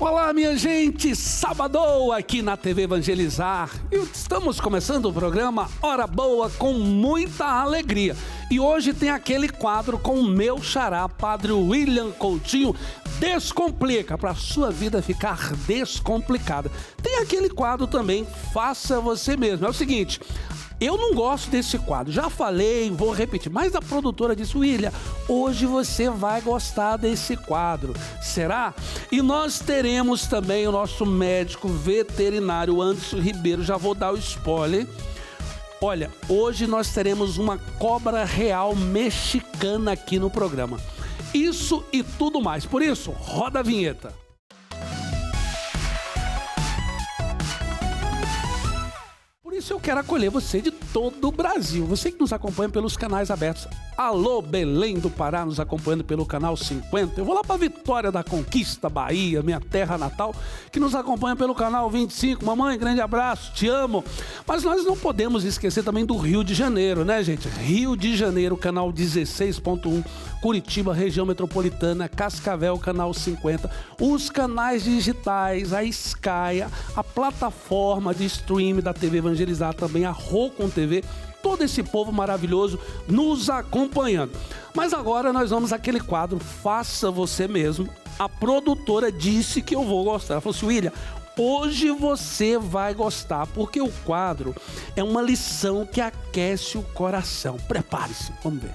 Olá, minha gente, sabadão aqui na TV Evangelizar. Estamos começando o programa Hora Boa com muita alegria. E hoje tem aquele quadro com o meu xará, Padre William Coutinho, Descomplica, para a sua vida ficar descomplicada. Tem aquele quadro também, Faça Você Mesmo. É o seguinte, eu não gosto desse quadro, já falei, vou repetir, mas a produtora disse, William, hoje você vai gostar desse quadro, será? E nós teremos também o nosso médico veterinário Anderson Ribeiro, já vou dar o spoiler. Olha, hoje nós teremos uma cobra real mexicana aqui no programa. Isso e tudo mais, por isso, roda a vinheta. Por isso eu quero acolher você de todo o Brasil, você que nos acompanha pelos canais abertos. Alô, Belém do Pará, nos acompanhando pelo canal 50. Eu vou lá para Vitória da Conquista, Bahia, minha terra natal, que nos acompanha pelo canal 25. Mamãe, grande abraço, te amo. Mas nós não podemos esquecer também do Rio de Janeiro, né, gente? Rio de Janeiro, canal 16.1, Curitiba, região metropolitana, Cascavel, canal 50, os canais digitais, a Sky, a plataforma de streaming da TV Evangelizar, também a Rocon TV, todo esse povo maravilhoso nos acompanhando. Mas agora nós vamos àquele quadro Faça Você Mesmo. A produtora disse que eu vou gostar. Ela falou assim, William, hoje você vai gostar, porque o quadro é uma lição que aquece o coração. Prepare-se, vamos ver.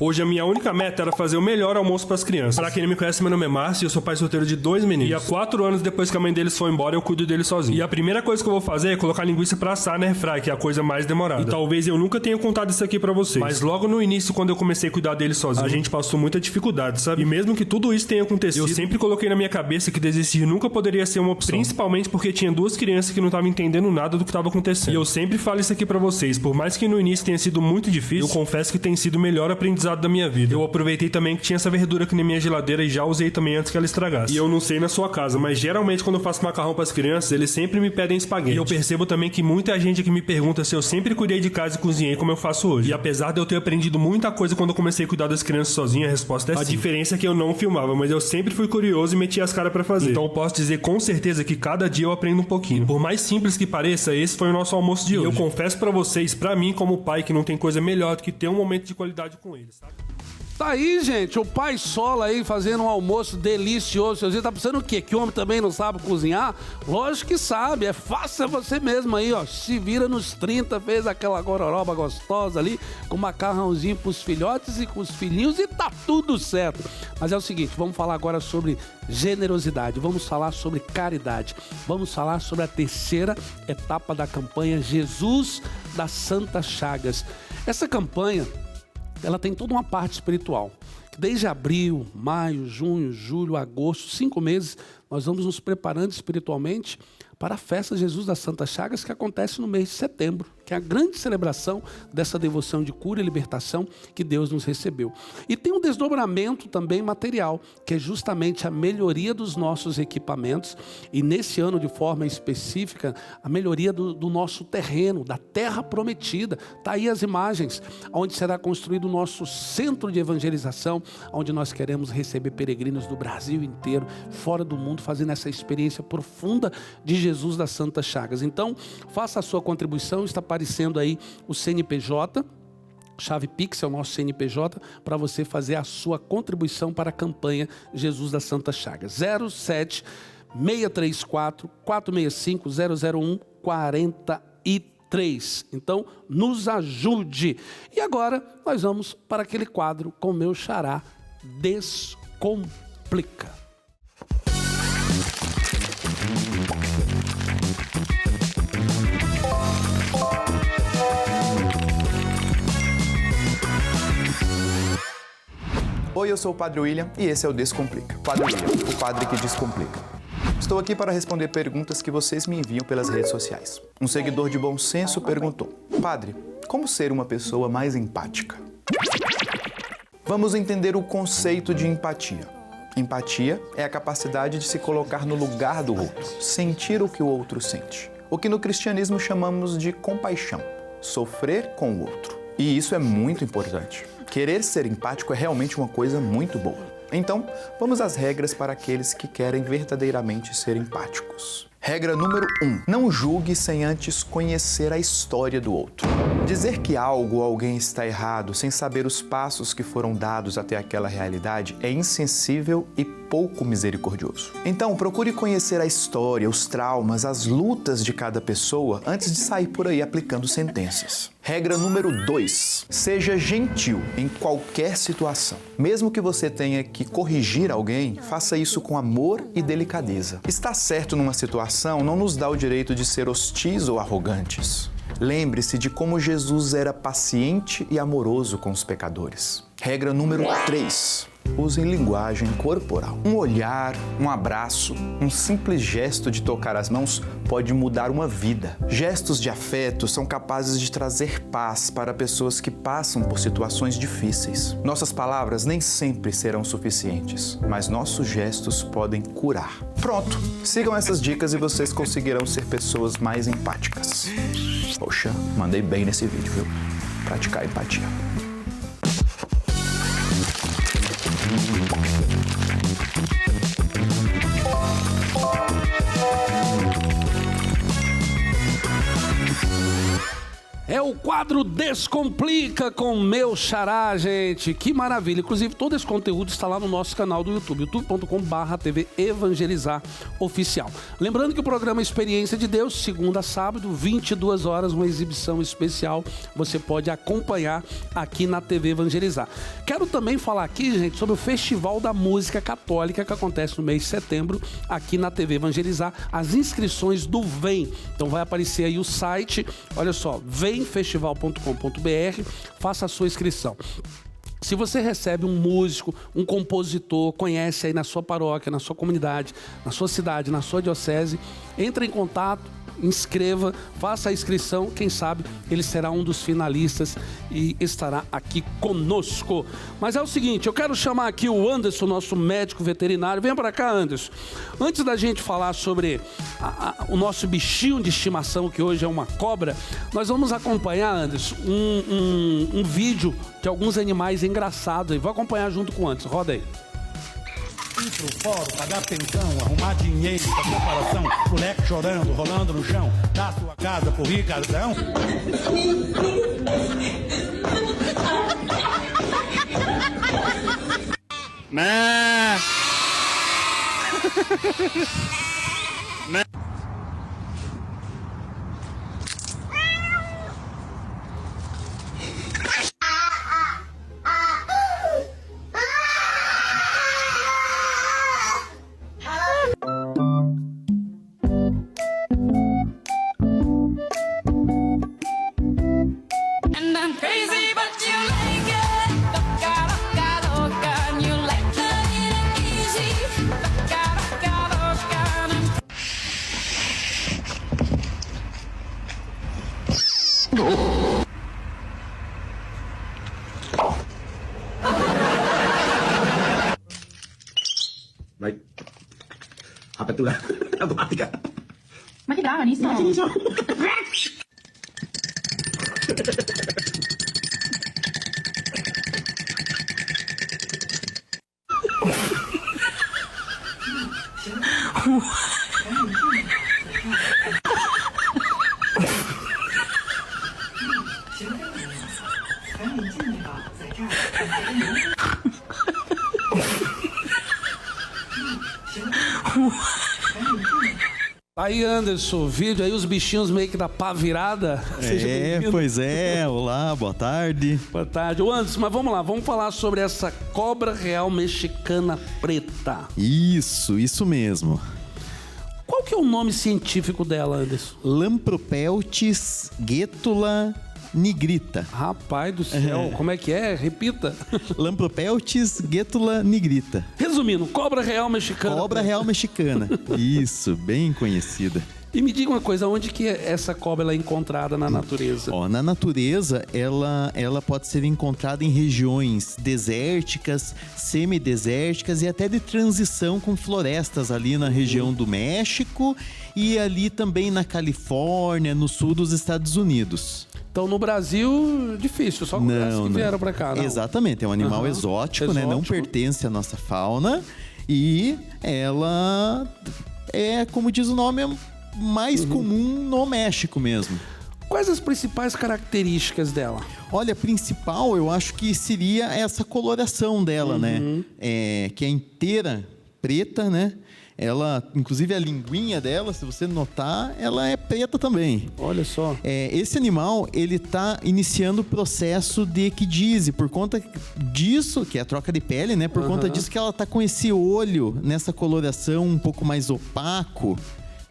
Hoje a minha única meta era fazer o melhor almoço para as crianças. Para quem não me conhece, meu nome é Márcio e eu sou pai solteiro de 2 meninos. E há 4 anos depois que a mãe deles foi embora, eu cuido deles sozinho. E a primeira coisa que eu vou fazer é colocar linguiça pra assar na airfryer, que é a coisa mais demorada. E talvez eu nunca tenha contado isso aqui pra vocês, mas logo no início, quando eu comecei a cuidar deles sozinho, a gente passou muita dificuldade, sabe? E mesmo que tudo isso tenha acontecido, eu sempre coloquei na minha cabeça que desistir nunca poderia ser uma opção. Principalmente porque tinha 2 crianças que não estavam entendendo nada do que estava acontecendo. E eu sempre falo isso aqui pra vocês, por mais que no início tenha sido muito difícil, eu confesso que tem sido o melhor aprendizado da minha vida. Eu aproveitei também que tinha essa verdura aqui na minha geladeira e já usei também antes que ela estragasse. E eu não sei na sua casa, mas geralmente quando eu faço macarrão para as crianças, eles sempre me pedem espaguete. E eu percebo também que muita gente aqui me pergunta se eu sempre cuidei de casa e cozinhei como eu faço hoje. E apesar de eu ter aprendido muita coisa quando eu comecei a cuidar das crianças sozinho, a resposta é sim. A diferença é que eu não filmava, mas eu sempre fui curioso e meti as caras para fazer. Então eu posso dizer com certeza que cada dia eu aprendo um pouquinho. Por mais simples que pareça, esse foi o nosso almoço de hoje. E eu confesso para vocês, para mim como pai, que não tem coisa melhor do que ter um momento de qualidade com eles, sabe? Tá aí, gente, o pai Sola aí fazendo um almoço delicioso. Você tá pensando o quê? Que o homem também não sabe cozinhar? Lógico que sabe, faça você mesmo aí, ó. Se vira nos 30, fez aquela gororoba gostosa ali, com macarrãozinho pros filhotes e com os filhinhos e tá tudo certo. Mas é o seguinte, vamos falar agora sobre generosidade, vamos falar sobre caridade, vamos falar sobre a terceira etapa da campanha Jesus das Santas Chagas. Essa campanha, ela tem toda uma parte espiritual. Desde abril, maio, junho, julho, agosto, 5 meses, nós vamos nos preparando espiritualmente para a festa de Jesus das Santas Chagas, que acontece no mês de setembro, que é a grande celebração dessa devoção de cura e libertação que Deus nos recebeu. E tem um desdobramento também material, que é justamente a melhoria dos nossos equipamentos, e nesse ano, de forma específica, a melhoria do nosso terreno, da terra prometida. Está aí as imagens, onde será construído o nosso centro de evangelização, onde nós queremos receber peregrinos do Brasil inteiro, fora do mundo, fazendo essa experiência profunda de Jesus das Santas Chagas. Então, faça a sua contribuição, está aparecendo aí o CNPJ, chave Pix é o nosso CNPJ, para você fazer a sua contribuição para a campanha Jesus das Santas Chagas. 07 634 465 001 43. Então, nos ajude. E agora, nós vamos para aquele quadro com o meu xará, Descomplica. Oi, eu sou o Padre William e esse é o Descomplica. Padre William, o padre que descomplica. Estou aqui para responder perguntas que vocês me enviam pelas redes sociais. Um seguidor de bom senso perguntou: Padre, como ser uma pessoa mais empática? Vamos entender o conceito de empatia. Empatia é a capacidade de se colocar no lugar do outro, sentir o que o outro sente. O que no cristianismo chamamos de compaixão, sofrer com o outro. E isso é muito importante. Querer ser empático é realmente uma coisa muito boa. Então, vamos às regras para aqueles que querem verdadeiramente ser empáticos. Regra número 1. Não julgue sem antes conhecer a história do outro. Dizer que algo ou alguém está errado sem saber os passos que foram dados até aquela realidade é insensível e pouco misericordioso. Então, procure conhecer a história, os traumas, as lutas de cada pessoa antes de sair por aí aplicando sentenças. Regra número 2. Seja gentil em qualquer situação. Mesmo que você tenha que corrigir alguém, faça isso com amor e delicadeza. Estar certo numa situação não nos dá o direito de ser hostis ou arrogantes. Lembre-se de como Jesus era paciente e amoroso com os pecadores. Regra número 3. Usem linguagem corporal. Um olhar, um abraço, um simples gesto de tocar as mãos pode mudar uma vida. Gestos de afeto são capazes de trazer paz para pessoas que passam por situações difíceis. Nossas palavras nem sempre serão suficientes, mas nossos gestos podem curar. Pronto, sigam essas dicas e vocês conseguirão ser pessoas mais empáticas. Poxa, mandei bem nesse vídeo, viu? Praticar a empatia. É o quadro Descomplica com meu xará, gente. Que maravilha. Inclusive, todo esse conteúdo está lá no nosso canal do YouTube, youtube.com/TV Evangelizar Oficial. Lembrando que o programa Experiência de Deus, segunda a sábado, 22 horas, uma exibição especial. Você pode acompanhar aqui na TV Evangelizar. Quero também falar aqui, gente, sobre o Festival da Música Católica que acontece no mês de setembro, aqui na TV Evangelizar. As inscrições do Vem. Então vai aparecer aí o site. Olha só, vemfestival.com.br, faça a sua inscrição. Se você recebe um músico, um compositor, conhece aí na sua paróquia, na sua comunidade, na sua cidade, na sua diocese, entre em contato, inscreva, faça a inscrição, quem sabe ele será um dos finalistas e estará aqui conosco. Mas é o seguinte, eu quero chamar aqui o Anderson, nosso médico veterinário. Venha para cá, Anderson. Antes da gente falar sobre o nosso bichinho de estimação, que hoje é uma cobra, nós vamos acompanhar, Anderson, um vídeo de alguns animais engraçados aí. Vou acompanhar junto com o Anderson. Roda aí. Ir pro fórum, pagar pensão, arrumar dinheiro, fazer operação, moleque chorando, rolando no chão, dar sua casa pro Ricardão. Vai. Apertura automática. Ma che brava, Nisso. Aí, Anderson, o vídeo aí, os bichinhos meio que da pá virada. Pois é. Olá, boa tarde. Boa tarde. Ô, Anderson, mas vamos lá, vamos falar sobre essa cobra real mexicana preta. Isso mesmo. Qual que é o nome científico dela, Anderson? Lampropeltis guetula nigrita. Rapaz do céu, como é que é? Repita. Lampropeltis guetula nigrita. Resumindo, cobra real mexicana. Cobra real mexicana. Isso, bem conhecida. E me diga uma coisa, onde que essa cobra ela é encontrada na natureza? Ó, na natureza, ela pode ser encontrada em regiões desérticas, semidesérticas e até de transição com florestas ali na região do México e ali também na Califórnia, no sul dos Estados Unidos. Então, no Brasil, difícil, só as que vieram pra cá, não? Exatamente, é um animal exótico, né? Não pertence à nossa fauna e ela é, como diz o nome, mais comum no México mesmo. Quais as principais características dela? Olha, a principal eu acho que seria essa coloração dela, né? Que é inteira preta, né? Ela, inclusive a linguinha dela, se você notar, ela é preta também. Olha só. Esse animal, ele tá iniciando o processo de equidise, por conta disso, que é a troca de pele, né? Por conta disso que ela tá com esse olho, nessa coloração um pouco mais opaco.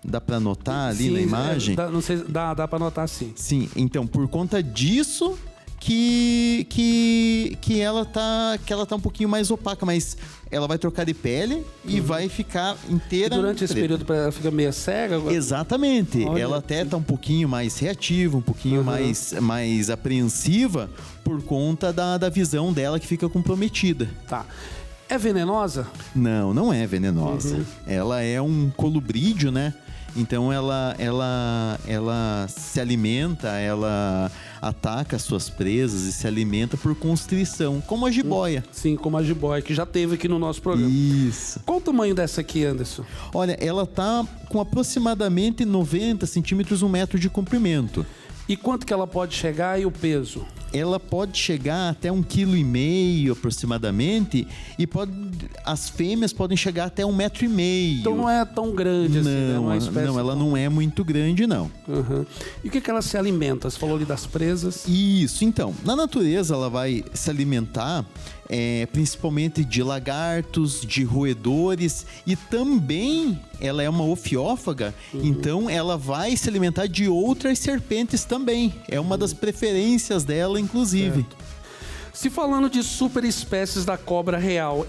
Dá pra notar ali na imagem? Não sei, dá pra notar sim. Sim, então, por conta disso que ela tá um pouquinho mais opaca, mas ela vai trocar de pele e vai ficar inteira. E durante esse período ela fica meio cega? Exatamente. Olha, ela até tá um pouquinho mais reativa, um pouquinho mais apreensiva por conta da visão dela que fica comprometida. Tá. É venenosa? Não é venenosa. Ela é um colubrídeo, né? Então ela se alimenta, ela ataca as suas presas e se alimenta por constrição, como a jiboia. Sim, como a jiboia, que já teve aqui no nosso programa. Isso. Qual o tamanho dessa aqui, Anderson? Olha, ela tá com aproximadamente 90 centímetros, 1 metro de comprimento. E quanto que ela pode chegar e o peso? Ela pode chegar até 1,5 kg aproximadamente e as fêmeas podem chegar até 1,5 metro. Então não é tão grande assim, né? Não, ela não é muito grande, não. E o que ela se alimenta? Você falou ali das presas. Isso, então. Na natureza ela vai se alimentar principalmente de lagartos, de roedores e também ela é uma ofiófaga, então ela vai se alimentar de outras serpentes também. É uma das preferências dela, inclusive. Certo. Se falando de super espécies da cobra real,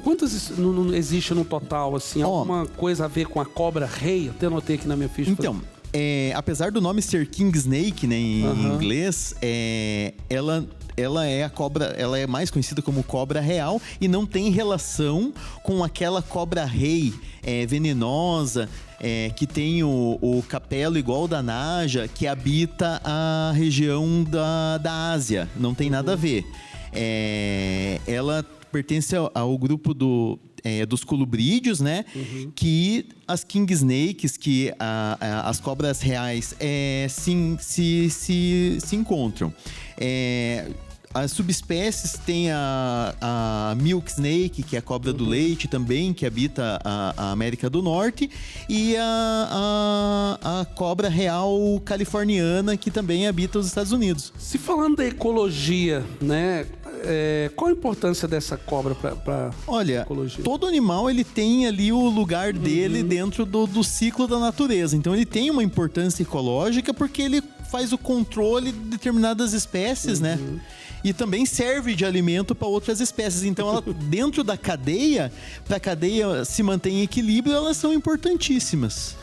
quantas existe no total, assim? Alguma coisa a ver com a cobra rei? Até anotei aqui na minha ficha. Então, apesar do nome ser King Snake, né, em inglês, ela é a cobra, ela é mais conhecida como cobra real e não tem relação com aquela cobra rei venenosa, que tem o capelo igual da Naja, que habita a região da Ásia. Não tem nada a ver. Ela pertence ao grupo dos colubrídeos, né? Que as King Snakes, que as cobras reais se encontram. As subespécies tem a Milk Snake, que é a cobra do leite também, que habita a América do Norte, e a cobra real californiana, que também habita os Estados Unidos. Se falando da ecologia, né? Qual a importância dessa cobra para ecologia? Todo animal ele tem ali o lugar dele dentro do ciclo da natureza. Então ele tem uma importância ecológica porque ele faz o controle de determinadas espécies, né? E também serve de alimento para outras espécies. Então, ela, dentro da cadeia, para a cadeia se manter em equilíbrio, elas são importantíssimas.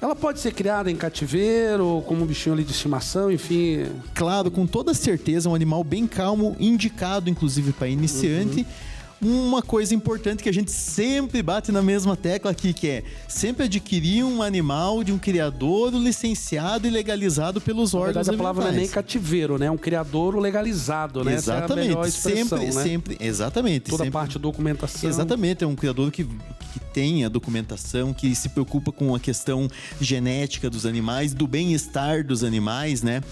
Ela pode ser criada em cativeiro, como um bichinho ali de estimação, enfim... Claro, com toda certeza, é um animal bem calmo, indicado, inclusive, para iniciante. Uma coisa importante que a gente sempre bate na mesma tecla aqui, que é sempre adquirir um animal de um criadouro licenciado e legalizado pelos órgãos ambientais. A palavra não é nem cativeiro, né? É um criadouro legalizado, né? Exatamente. Essa é a melhor expressão, sempre, exatamente. Toda a parte de documentação. Exatamente, é um criador que tem a documentação, que se preocupa com a questão genética dos animais, do bem-estar dos animais, né?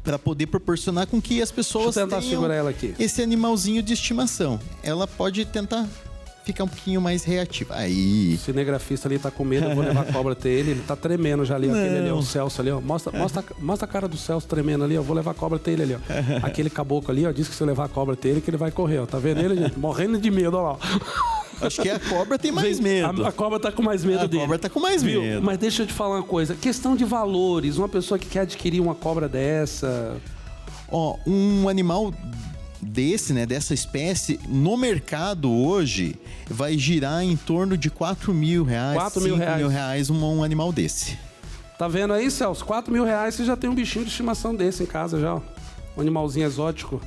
Para poder proporcionar com que as pessoas tenham segurar ela aqui. Esse animalzinho de estimação. Ela pode tentar ficar um pouquinho mais reativa. Aí. O cinegrafista ali tá com medo, eu vou levar a cobra até ele. Ele tá tremendo já ali, aquele ali, o Celso ali, ó. Mostra a cara do Celso tremendo ali, ó. Vou levar a cobra até ele ali, ó. Aquele caboclo ali, ó, disse que se eu levar a cobra até ele, que ele vai correr, ó. Tá vendo ele, gente? Morrendo de medo, ó lá. Acho que a cobra tem mais medo. A cobra tá com mais medo dele. A cobra tá com mais medo. Mas deixa eu te falar uma coisa. Questão de valores. Uma pessoa que quer adquirir uma cobra dessa... Um animal dessa espécie, no mercado hoje, vai girar em torno de R$4.000, R$5.000 um animal desse. Tá vendo aí, Celso? R$4.000 você já tem um bichinho de estimação desse em casa já, ó. Um animalzinho exótico.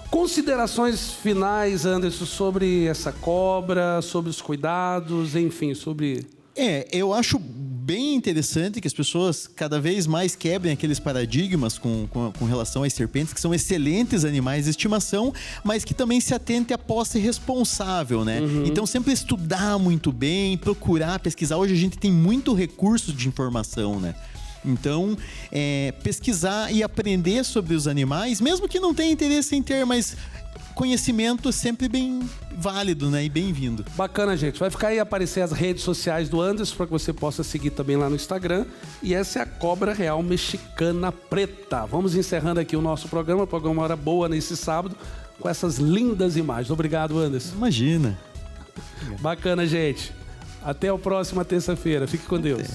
Considerações finais, Anderson, sobre essa cobra, sobre os cuidados, enfim, sobre... Eu acho bem interessante que as pessoas cada vez mais quebrem aqueles paradigmas com relação às serpentes, que são excelentes animais de estimação, mas que também se atentem à posse responsável, né? Então, sempre estudar muito bem, procurar, pesquisar. Hoje a gente tem muito recurso de informação, né? Então, pesquisar e aprender sobre os animais, mesmo que não tenha interesse em ter, mas conhecimento sempre bem válido, né? E bem-vindo. Bacana, gente. Vai ficar aí aparecer as redes sociais do Anderson para que você possa seguir também lá no Instagram. E essa é a cobra real mexicana preta. Vamos encerrando aqui o nosso programa. O programa Hora Boa nesse sábado com essas lindas imagens. Obrigado, Anderson. Imagina. Bacana, gente. Até a próxima terça-feira. Fique com Deus.